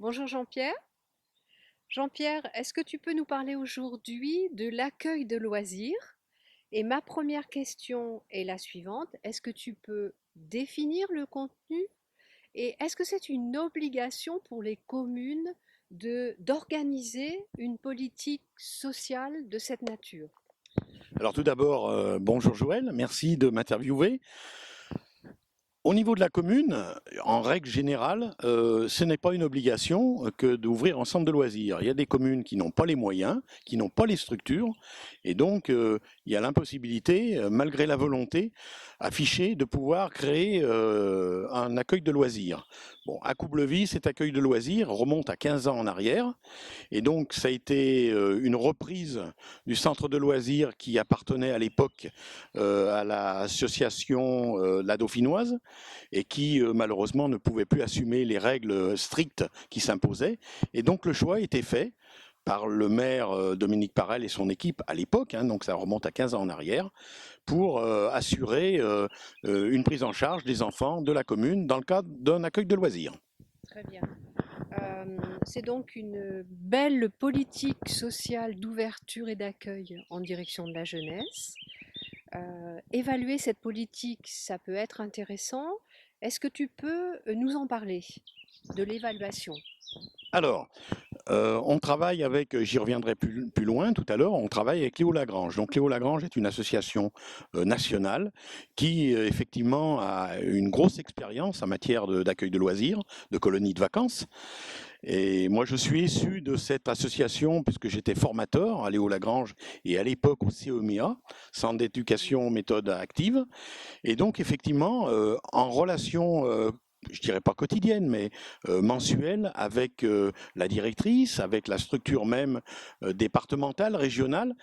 Bonjour Jean-Pierre. Jean-Pierre, est-ce que tu peux nous parler aujourd'hui de l'accueil de loisirs? Et ma première question est la suivante. Est-ce que tu peux définir le contenu? Et est-ce que c'est une obligation pour les communes d'organiser une politique sociale de cette nature? Alors tout d'abord, bonjour Joël, merci de m'interviewer. Au niveau de la commune, en règle générale, ce n'est pas une obligation que d'ouvrir un centre de loisirs. Il y a des communes qui n'ont pas les moyens, qui n'ont pas les structures, et donc il y a l'impossibilité, malgré la volonté affichée, de pouvoir créer un accueil de loisirs. Bon, à Coublevis, cet accueil de loisirs remonte à 15 ans en arrière. Et donc, ça a été une reprise du centre de loisirs qui appartenait à l'époque à l'association La Dauphinoise et qui malheureusement ne pouvait plus assumer les règles strictes qui s'imposaient. Et donc, le choix a été fait par le maire Dominique Parel et son équipe à l'époque, hein, donc ça remonte à 15 ans en arrière, pour assurer une prise en charge des enfants de la commune dans le cadre d'un accueil de loisirs. Très bien. C'est donc une belle politique sociale d'ouverture et d'accueil en direction de la jeunesse. Évaluer cette politique, ça peut être intéressant. Est-ce que tu peux nous en parler de l'évaluation? Alors, on travaille avec, j'y reviendrai plus loin tout à l'heure, on travaille avec Léo Lagrange. Donc Léo Lagrange est une association nationale qui effectivement a une grosse expérience en matière d'accueil de loisirs, de colonies de vacances. Et moi je suis issu de cette association puisque j'étais formateur à Léo Lagrange et à l'époque au CEMEA, Centre d'éducation méthode active. Et donc effectivement, en relation je dirais pas quotidienne, mais mensuelle avec la directrice, avec la structure même départementale, régionale,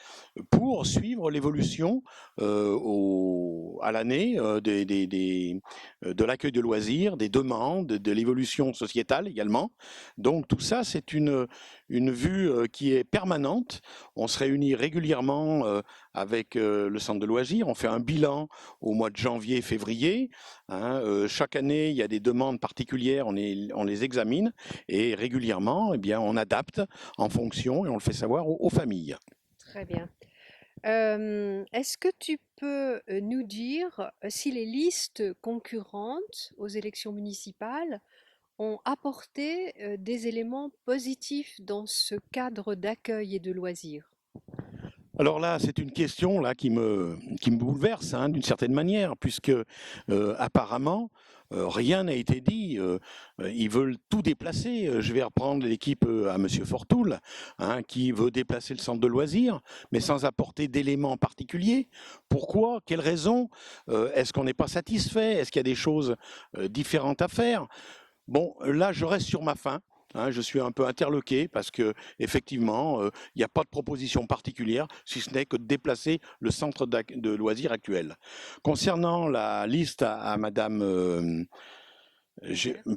pour suivre l'évolution à l'année de l'accueil de loisirs, des demandes, de l'évolution sociétale également. Donc tout ça, c'est une vue qui est permanente. On se réunit régulièrement avec le centre de loisirs, on fait un bilan au mois de janvier, février. Hein, chaque année, il y a des demandes particulières, on les examine et régulièrement, eh bien, on adapte en fonction et on le fait savoir aux familles. Très bien. Est-ce que tu peux nous dire si les listes concurrentes aux élections municipales ont apporté des éléments positifs dans ce cadre d'accueil et de loisirs? Alors là, c'est une question là qui me bouleverse hein, d'une certaine manière, puisque apparemment rien n'a été dit. Ils veulent tout déplacer. Je vais reprendre l'équipe à Monsieur Fortoul, hein, qui veut déplacer le centre de loisirs, mais sans apporter d'éléments particuliers. Pourquoi? Quelles raisons? Est-ce qu'on n'est pas satisfait? Est-ce qu'il y a des choses différentes à faire? Bon, là, je reste sur ma faim. Hein, je suis un peu interloqué parce que effectivement, il n'y a pas de proposition particulière, si ce n'est que de déplacer le centre de loisirs actuel. Concernant la liste à Madame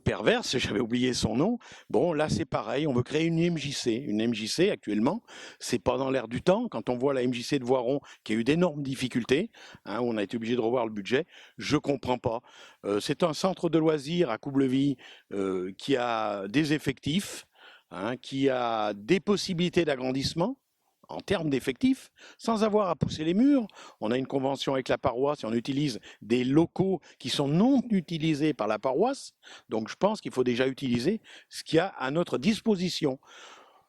perverse, j'avais oublié son nom. Bon, là c'est pareil, on veut créer une MJC. Une MJC actuellement, c'est pas dans l'air du temps. Quand on voit la MJC de Voiron qui a eu d'énormes difficultés, hein, on a été obligé de revoir le budget, je comprends pas. C'est un centre de loisirs à Coublevis qui a des effectifs, hein, qui a des possibilités d'agrandissement en termes d'effectifs, sans avoir à pousser les murs. On a une convention avec la paroisse et on utilise des locaux qui sont non utilisés par la paroisse. Donc je pense qu'il faut déjà utiliser ce qu'il y a à notre disposition.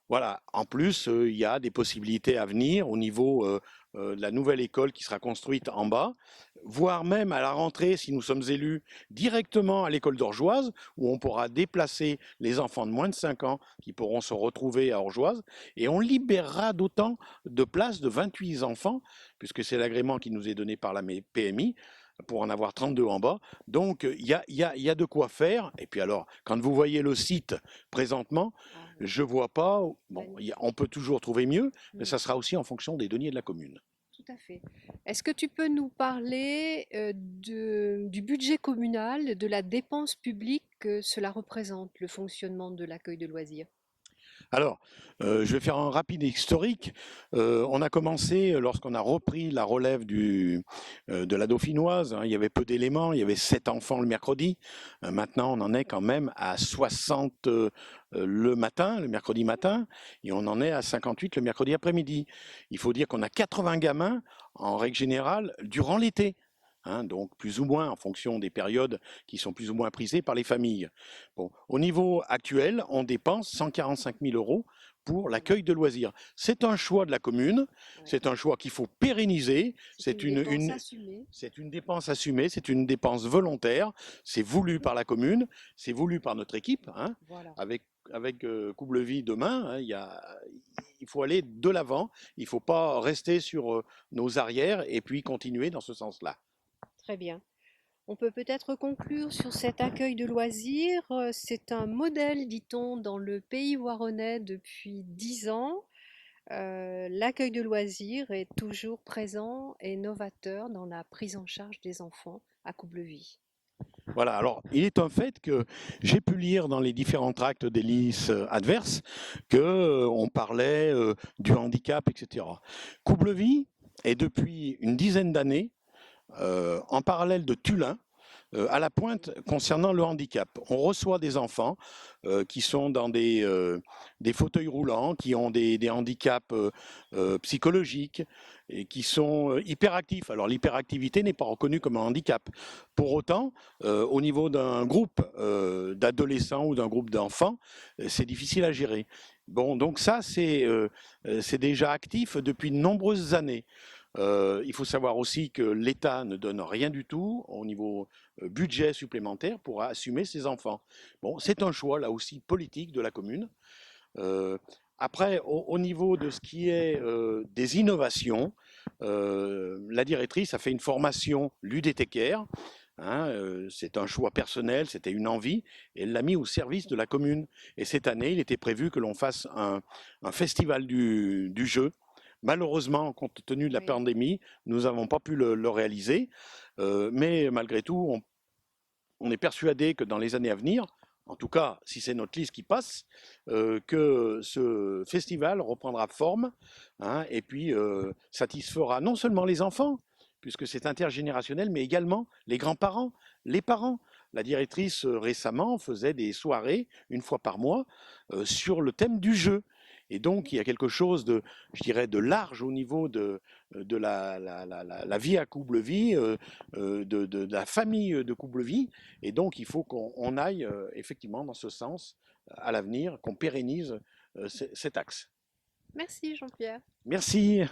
Voilà. En plus, il y a des possibilités à venir au niveau de la nouvelle école qui sera construite en bas, voire même à la rentrée, si nous sommes élus, directement à l'école d'Orgeoise, où on pourra déplacer les enfants de moins de 5 ans qui pourront se retrouver à Orgeoise, et on libérera d'autant de places de 28 enfants, puisque c'est l'agrément qui nous est donné par la PMI, pour en avoir 32 en bas. Donc, il y a de quoi faire. Et puis alors, quand vous voyez le site présentement, Ah oui, je vois pas. Bon, magnifique. on peut toujours trouver mieux, mais Mm. ça sera aussi en fonction des deniers de la commune. Tout à fait. Est-ce que tu peux nous parler du budget communal, de la dépense publique que cela représente, le fonctionnement de l'accueil de loisirs? Alors, je vais faire un rapide historique. On a commencé lorsqu'on a repris la relève de la Dauphinoise, hein, il y avait peu d'éléments, il y avait 7 enfants le mercredi. Maintenant, on en est quand même à 60 le matin, le mercredi matin, et on en est à 58 le mercredi après-midi. Il faut dire qu'on a 80 gamins, en règle générale, durant l'été. Hein, donc plus ou moins en fonction des périodes qui sont plus ou moins prisées par les familles. Bon, au niveau actuel, on dépense 145 000 euros pour Voilà, l'accueil de loisirs. C'est un choix de la commune, ouais. c'est un choix qu'il faut pérenniser, C'est une dépense assumée. c'est une dépense assumée, c'est une dépense volontaire, c'est voulu par la commune, c'est voulu par notre équipe, hein, Voilà, avec Coublevis demain, hein, il faut aller de l'avant, il ne faut pas rester sur nos arrières et puis continuer dans ce sens-là. très bien. On peut peut-être conclure sur cet accueil de loisirs. C'est un modèle, dit-on, dans le pays voironnais depuis 10 ans. L'accueil de loisirs est toujours présent et novateur dans la prise en charge des enfants à Coublevis. Voilà, alors il est un fait que j'ai pu lire dans les différents tracts d'hélice adverses que on parlait du handicap, etc. Coublevis est depuis une dizaine d'années en parallèle de Tulin à la pointe concernant le handicap. On reçoit des enfants qui sont dans des fauteuils roulants, qui ont des handicaps psychologiques et qui sont hyperactifs. Alors l'hyperactivité n'est pas reconnue comme un handicap. Pour autant, au niveau d'un groupe d'adolescents ou d'un groupe d'enfants, c'est difficile à gérer. Bon, donc ça, c'est déjà actif depuis de nombreuses années. Il faut savoir aussi que l'État ne donne rien du tout au niveau budget supplémentaire pour assumer ses enfants. Bon, c'est un choix là aussi politique de la commune. Euh, Après, au niveau de ce qui est des innovations, la directrice a fait une formation ludéthécaire. Hein, c'est un choix personnel, c'était une envie, et elle l'a mis au service de la commune. Et cette année, il était prévu que l'on fasse un festival du jeu. Malheureusement, compte tenu de la Oui, pandémie, nous n'avons pas pu le réaliser, mais malgré tout, on est persuadé que dans les années à venir, en tout cas si c'est notre liste qui passe, que ce festival reprendra forme, hein, et puis satisfera non seulement les enfants, puisque c'est intergénérationnel, mais également les grands-parents, les parents. La directrice récemment faisait des soirées une fois par mois sur le thème du jeu. Et donc, il y a quelque chose de, je dirais, de large au niveau de la vie à Coublevis, de la famille de Coublevis. Et donc, il faut qu'on aille effectivement dans ce sens à l'avenir, qu'on pérennise cet axe. merci Jean-Pierre. Merci.